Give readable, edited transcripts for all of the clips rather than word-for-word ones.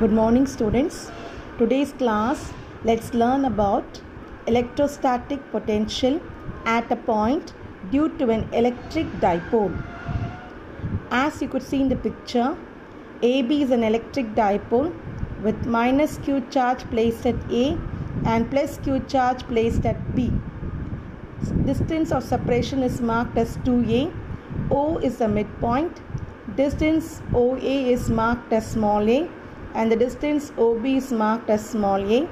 Good morning, students. Today's class, let's learn about electrostatic potential at a point due to an electric dipole. As you could see in the picture, AB is an electric dipole with minus Q charge placed at A and plus Q charge placed at B. Distance of separation is marked as 2A. O is the midpoint. Distance OA is marked as small a and the distance OB is marked as small a.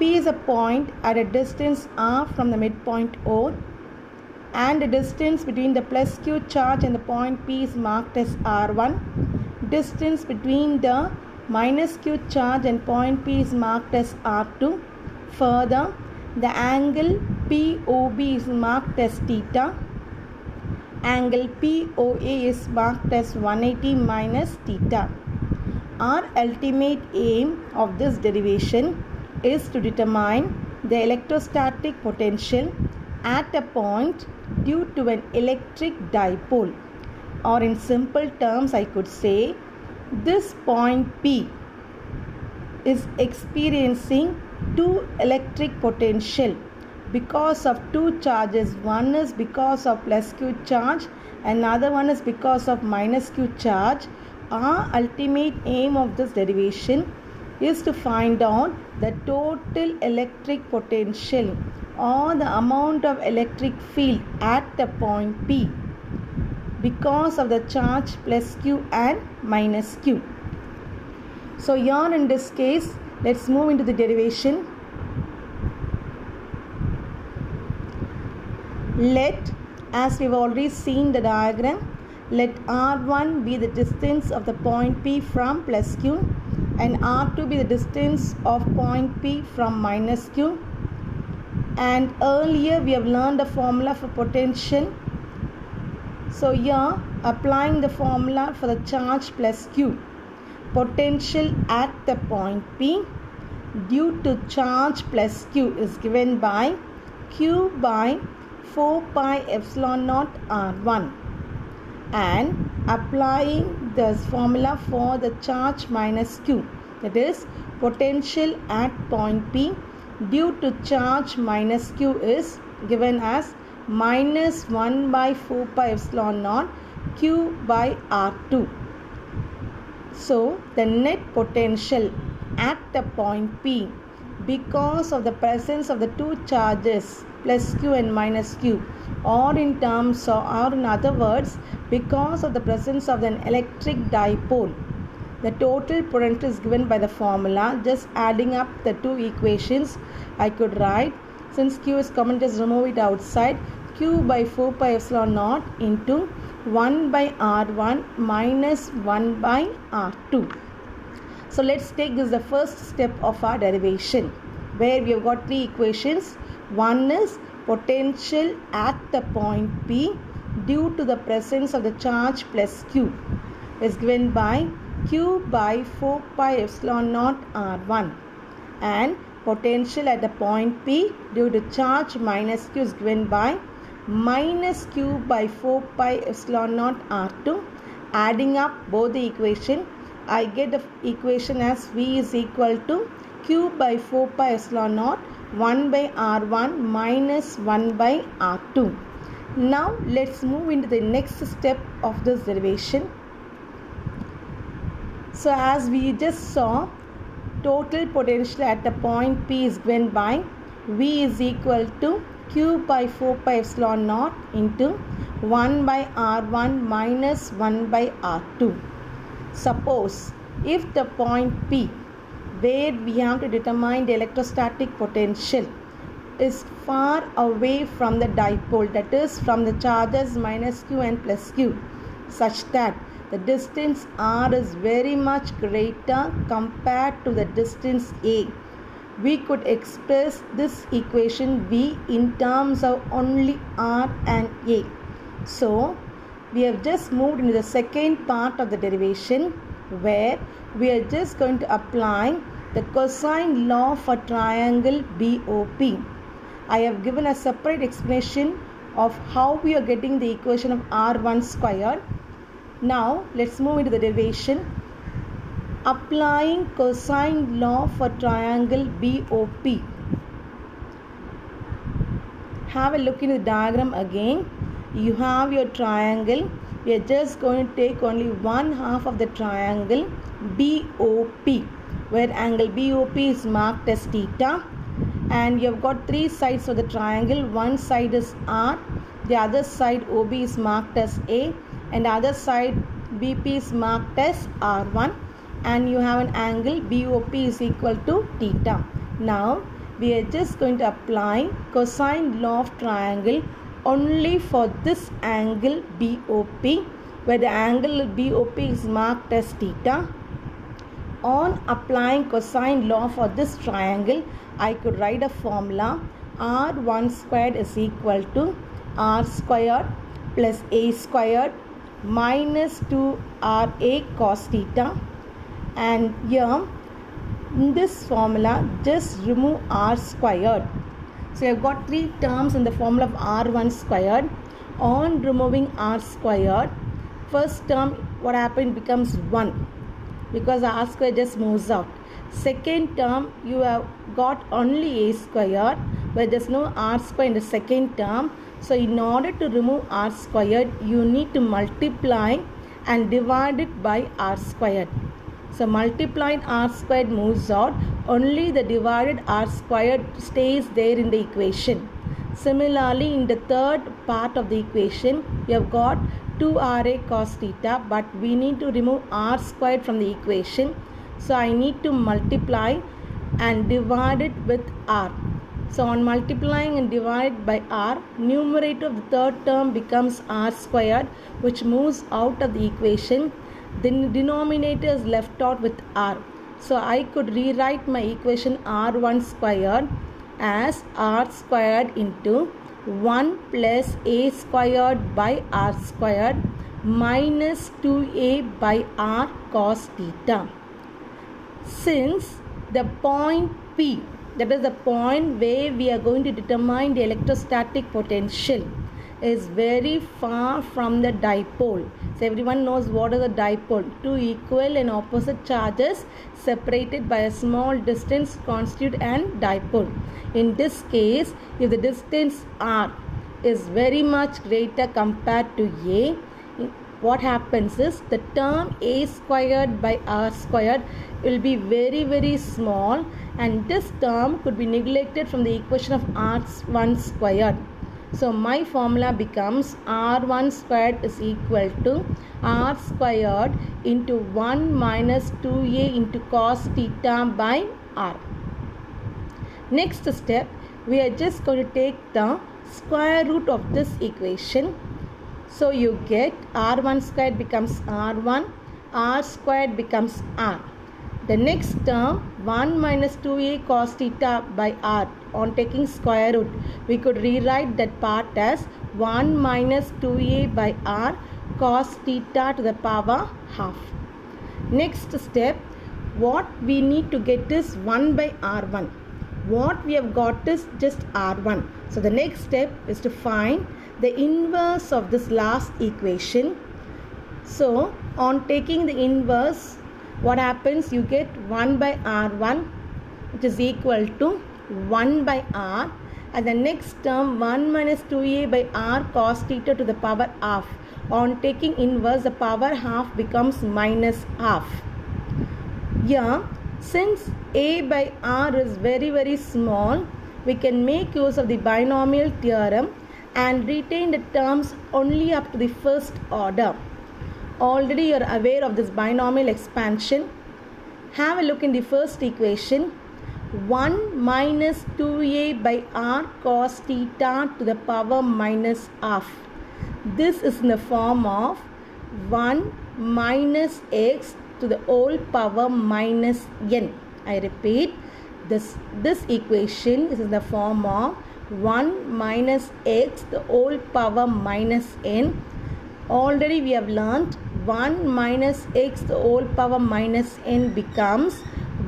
P is a point at a distance r from the midpoint O, and the distance between the plus Q charge and the point P is marked as R1. Distance between the minus Q charge and point P is marked as R2. Further, the angle POB is marked as theta. Angle POA is marked as 180 minus theta. Our ultimate aim of this derivation is to determine the electrostatic potential at a point due to an electric dipole. Or in simple terms, I could say this point P is experiencing two electric potential because of two charges. One is because of plus Q charge, another one is because of minus Q charge. Our ultimate aim of this derivation is to find out the total electric potential or the amount of electric field at the point P because of the charge plus Q and minus Q. So here in this case, let's move into the derivation. Let, as we've already seen the diagram, let R1 be the distance of the point P from plus Q and R2 be the distance of point P from minus Q. And earlier we have learned the formula for potential. So here, applying the formula for the charge plus Q. Potential at the point P due to charge plus Q is given by Q by 4 pi epsilon naught R1, and applying this formula for the charge minus Q, that is potential at point P due to charge minus Q is given as minus 1 by 4 pi epsilon naught Q by R2. So the net potential at the point P because of the presence of the two charges plus Q and minus Q, or in terms of, or in other words, because of the presence of an electric dipole, the total potential is given by the formula. Just adding up the two equations, I could write, since Q is common, just remove it outside. Q by 4 pi epsilon naught into 1 by R1 minus 1 by R2. So let's take this the first step of our derivation, where we have got three equations. One is potential at the point P due to the presence of the charge plus Q is given by Q by 4 pi epsilon naught R1, and potential at the point P due to charge minus Q is given by minus Q by 4 pi epsilon naught R2. Adding up both the equation, I get the equation as V is equal to Q by 4 pi epsilon naught 1 by R1 minus 1 by R2. Now let's move into the next step of this derivation. So as we just saw, total potential at the point P is given by V is equal to Q by 4 pi epsilon naught into 1 by R1 minus 1 by R2. Suppose if the point P, where we have to determine the electrostatic potential, is far away from the dipole, that is from the charges minus Q and plus Q, such that the distance R is very much greater compared to the distance A, we could express this equation V in terms of only R and A. So we have just moved into the second part of the derivation, where we are just going to apply the cosine law for triangle BOP. I have given a separate explanation of how we are getting the equation of R1 squared. Now let's move into the derivation. Applying cosine law for triangle BOP. Have a look in the diagram again. You have your triangle. We are just going to take only one half of the triangle BOP, where angle BOP is marked as theta, and you have got three sides of the triangle. One side is R, the other side OB is marked as A, and the other side BP is marked as R1, and you have an angle BOP is equal to theta. Now we are just going to apply cosine law of triangle only for this angle BOP, where the angle BOP is marked as theta. On applying cosine law for this triangle, I could write a formula: R1 squared is equal to R squared plus A squared minus 2RA cos theta. And here in this formula, just remove R squared. So you have got three terms in the formula of R1 squared. On removing R squared, first term what happened becomes 1, because R squared just moves out. Second term, you have got only A squared, where there is no R squared in the second term. So in order to remove R squared, you need to multiply and divide it by R squared. So multiplied R squared moves out, only the divided R squared stays there in the equation. Similarly, in the third part of the equation, you have got 2RA cos theta, but we need to remove R squared from the equation. So I need to multiply and divide it with R. So on multiplying and divided by R, numerator of the third term becomes R squared, which moves out of the equation. The denominator is left out with R. So I could rewrite my equation R1 squared as R squared into 1 plus A squared by R squared minus 2A by R cos theta. Since the point P, that is the point where we are going to determine the electrostatic potential, is very far from the dipole. So everyone knows what is a dipole. Two equal and opposite charges separated by a small distance constitute an dipole. In this case, if the distance R is very much greater compared to A, what happens is the term A squared by R squared will be very small, and this term could be neglected from the equation of R1 squared. So my formula becomes R1 squared is equal to R squared into 1 minus 2A into cos theta by R. Next step, we are just going to take the square root of this equation. So you get R1 squared becomes R1, R squared becomes R. The next term, 1 minus 2A cos theta by R. On taking square root, we could rewrite that part as 1 minus 2A by R cos theta to the power half. Next step, what we need to get is 1 by R1. What we have got is just R1. So the next step is to find the inverse of this last equation. So on taking the inverse, what happens? You get 1 by R1, which is equal to 1 by R, and the next term 1 minus 2A by R cos theta to the power half. On taking inverse, the power half becomes minus half. Here, since A by R is very small, we can make use of the binomial theorem and retain the terms only up to the first order. Already you are aware of this binomial expansion. Have a look in the first equation. 1 minus 2A by R cos theta to the power minus half. This is in the form of 1 minus x to the whole power minus n. I repeat, this equation is in the form of 1 minus x to the whole power minus n. Already we have learnt 1 minus x to the whole power minus n becomes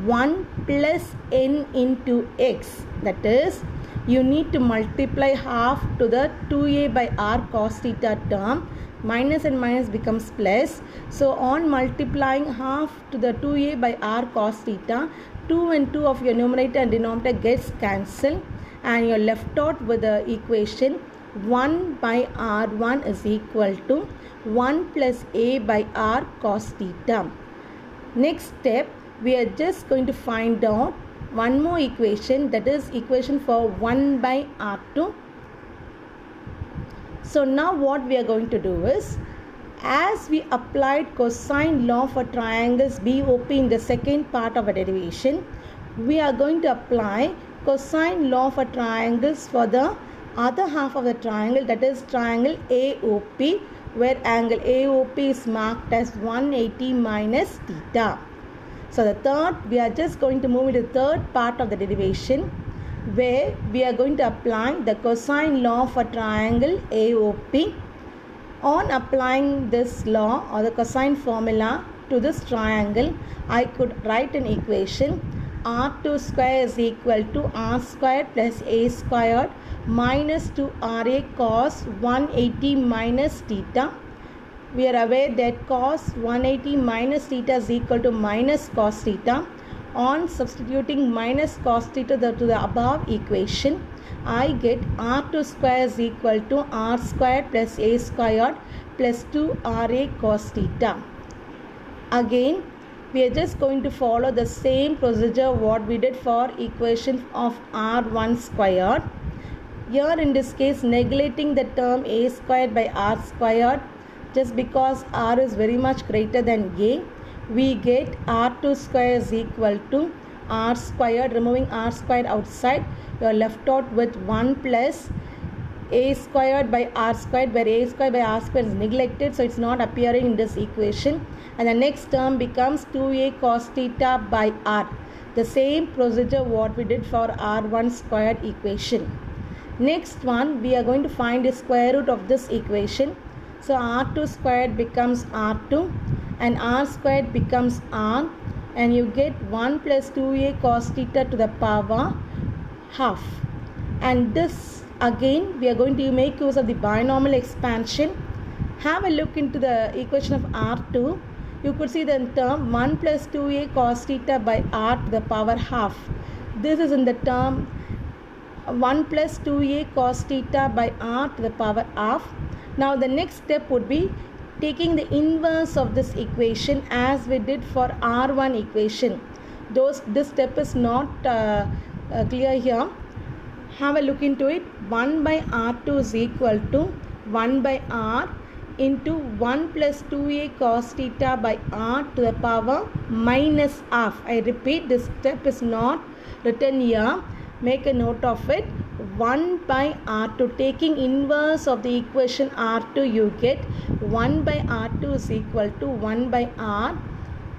1 plus n into x. That is, you need to multiply half to the 2A by R cos theta term. minus and minus becomes plus. So on multiplying half to the 2a by r cos theta, 2 and 2 of your numerator and denominator gets cancelled, and you're left out with the equation 1 by r1 is equal to 1 plus a by r cos theta. Next step, we are just going to find out one more equation, that is equation for 1 by r2. So now what we are going to do is, as we applied cosine law for triangles BOP in the second part of a derivation, we are going to apply cosine law for triangles for the other half of the triangle, that is triangle AOP, where angle AOP is marked as 180 minus theta. So the third, we are just going to move into the third part of the derivation, where we are going to apply the cosine law for triangle AOP. On applying this law or the cosine formula to this triangle, I could write an equation r2 square is equal to r squared plus a squared minus 2ra cos 180 minus theta. We are aware that cos 180 minus theta is equal to minus cos theta. On substituting minus cos theta to the above equation, I get r2 square is equal to r squared plus a squared plus 2ra cos theta. Again, we are just going to follow the same procedure what we did for equation of r1 squared. Here in this case, neglecting the term a squared by r squared, just because r is very much greater than a, we get r2 square is equal to r squared. Removing r squared outside, you are left out with 1 plus a squared by r squared, where a squared by r squared is neglected, so it's not appearing in this equation. And the next term becomes 2a cos theta by r. The same procedure what we did for r1 squared equation. Next one, we are going to find the square root of this equation. So r2 squared becomes r2 and r squared becomes r, and you get 1 plus 2a cos theta to the power half. And this again we are going to make use of the binomial expansion. Have a look into the equation of r2. You could see the term 1 plus 2a cos theta by r to the power half. This is in the term 1 plus 2a cos theta by r to the power half. Now the next step would be taking the inverse of this equation as we did for r1 equation. This step is not clear here. Have a look into it. 1 by r2 is equal to 1 by r into 1 plus 2a cos theta by r to the power minus half. I repeat, this step is not written here. Make a note of it. 1 by r2, taking inverse of the equation r2, you get 1 by r2 is equal to 1 by r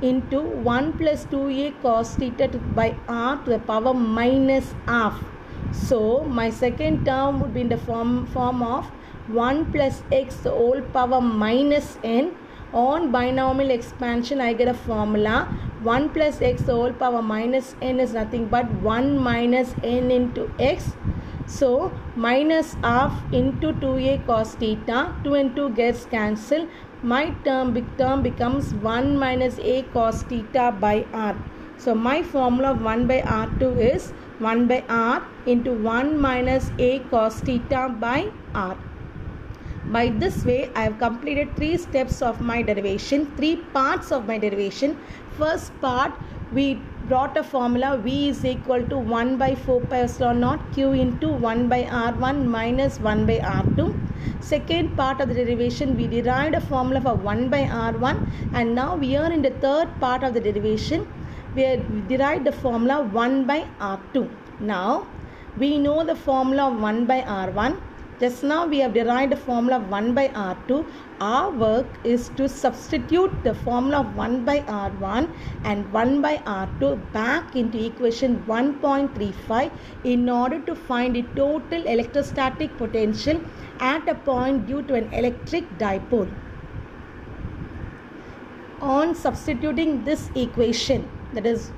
into 1 plus 2a cos theta by r to the power minus half. So my second term would be in the form of 1 plus x the whole power minus n. On binomial expansion, I get a formula 1 plus x the whole power minus n is nothing but 1 minus n into x. So minus half into 2a cos theta, 2 and 2 gets cancelled. My big term becomes 1 minus a cos theta by r. So my formula of 1 by r2 is 1 by r into 1 minus a cos theta by r. By this way, I have completed 3 steps of my derivation, 3 parts of my derivation. First part, we brought a formula v is equal to 1 by 4 pi epsilon naught q into 1 by r1 minus 1 by r2. Second part of the derivation, we derived a formula for 1 by r1, and now we are in the third part of the derivation. We derived the formula 1 by r2. Now, we know the formula of 1 by r1. Just now we have derived the formula of 1 by r2. Our work is to substitute the formula of 1 by r1 and 1 by r2 back into equation 1.35 in order to find the total electrostatic potential at a point due to an electric dipole. On substituting this equation, that is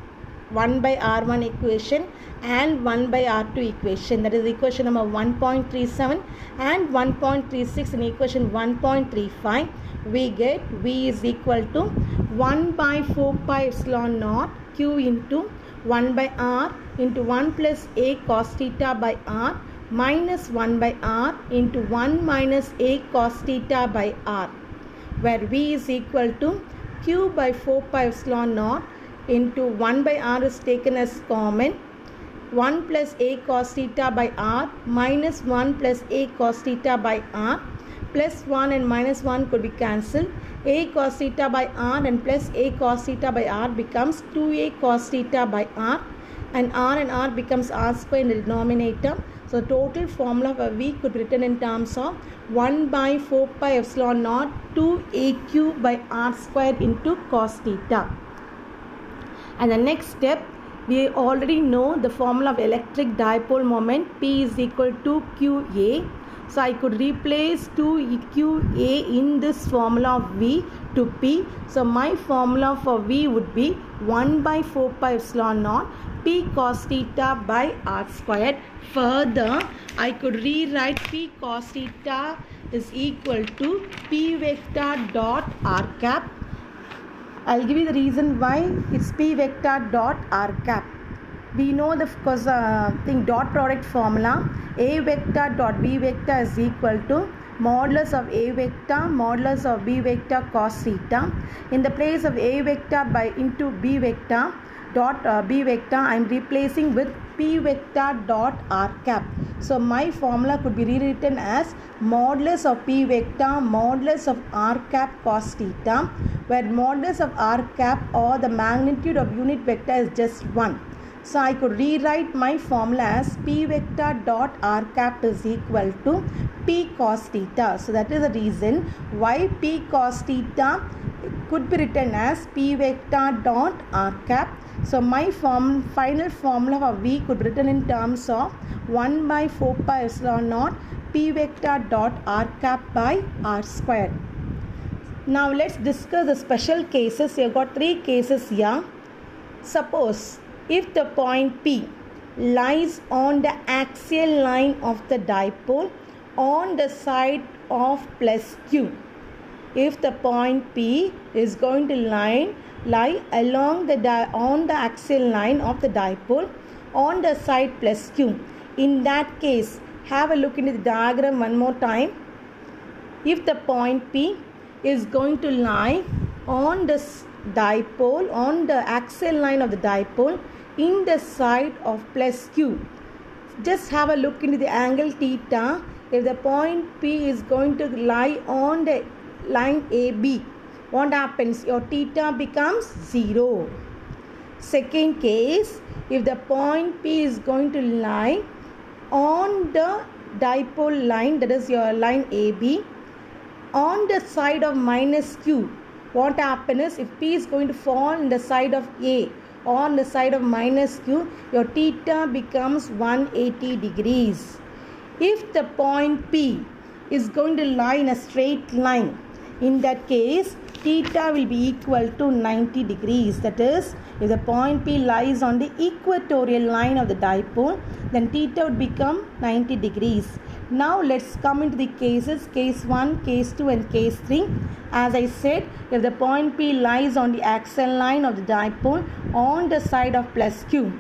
1 by R1 equation and 1 by R2 equation. That is equation number 1.37 and 1.36 in equation 1.35. We get V is equal to 1 by 4 pi epsilon naught Q into 1 by R into 1 plus A cos theta by R minus 1 by R into 1 minus A cos theta by R, where V is equal to Q by 4 pi epsilon naught into 1 by R is taken as common, 1 plus A cos theta by R minus 1 plus A cos theta by R, plus 1 and minus 1 could be cancelled. A cos theta by R and plus A cos theta by R becomes 2A cos theta by R, and R becomes R square in the denominator. So total formula for V could be written in terms of 1 by 4 pi epsilon naught 2AQ by R square into cos theta. And the next step, we already know the formula of electric dipole moment, P is equal to QA. So I could replace 2QA in this formula of V to P. So my formula for V would be 1 by 4 pi epsilon naught P cos theta by R squared. Further, I could rewrite P cos theta is equal to P vector dot R cap. I'll give you the reason why it's P vector dot R cap. We know the dot product formula. A vector dot B vector is equal to modulus of A vector modulus of B vector cos theta. In the place of A vector by into B vector dot B vector, I am replacing with P vector dot R cap. So my formula could be rewritten as modulus of P vector modulus of R cap cos theta, where modulus of R cap or the magnitude of unit vector is just 1. So I could rewrite my formula as P vector dot R cap is equal to P cos theta. So that is the reason why P cos theta could be written as P vector dot R cap. So my final formula for V could be written in terms of 1 by 4 pi epsilon naught P vector dot R cap by R squared. Now let's discuss the special cases. We have got 3 cases here. Suppose if the point P lies on the axial line of the dipole on the side of plus Q. If the point P is going to lie along on the axial line of the dipole on the side plus Q. In that case, have a look into the diagram one more time. If the point P is going to lie on the dipole, on the axial line of the dipole in the side of plus Q, just have a look into the angle theta. If the point P is going to lie on the line AB, what happens? Your theta becomes 0. Second case, if the point P is going to lie on the dipole line, that is your line AB, on the side of minus Q, what happens is if P is going to fall on the side of A or on the side of minus Q, your theta becomes 180 degrees. If the point P is going to lie in a straight line, in that case, theta will be equal to 90 degrees. That is, if the point P lies on the equatorial line of the dipole, then theta would become 90 degrees. Now let's come into the cases, case 1, case 2 and case 3. As I said, if the point P lies on the axial line of the dipole on the side of plus Q,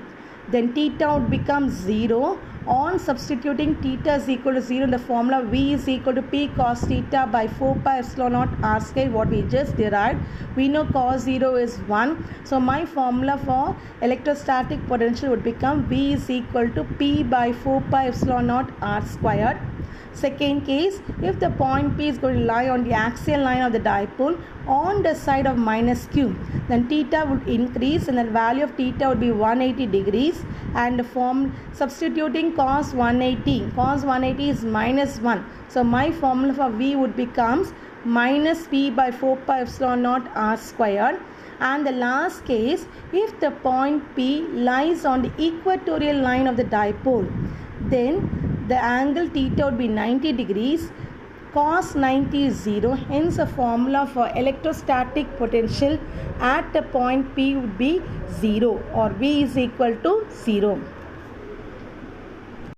then theta would become 0. On substituting theta is equal to 0 in the formula, V is equal to P cos theta by 4 pi epsilon naught R square, what we just derived. We know cos 0 is 1. So my formula for electrostatic potential would become V is equal to P by 4 pi epsilon naught R squared. Second case, if the point P is going to lie on the axial line of the dipole on the side of minus Q, then theta would increase and the value of theta would be 180 degrees, and substituting cos 180 is minus 1. So my formula for V would becomes minus P by 4 pi epsilon naught R squared. And the last case, if the point P lies on the equatorial line of the dipole, then the angle theta would be 90 degrees. cos 90 is 0. Hence, a formula for electrostatic potential at a point P would be 0, or V is equal to 0.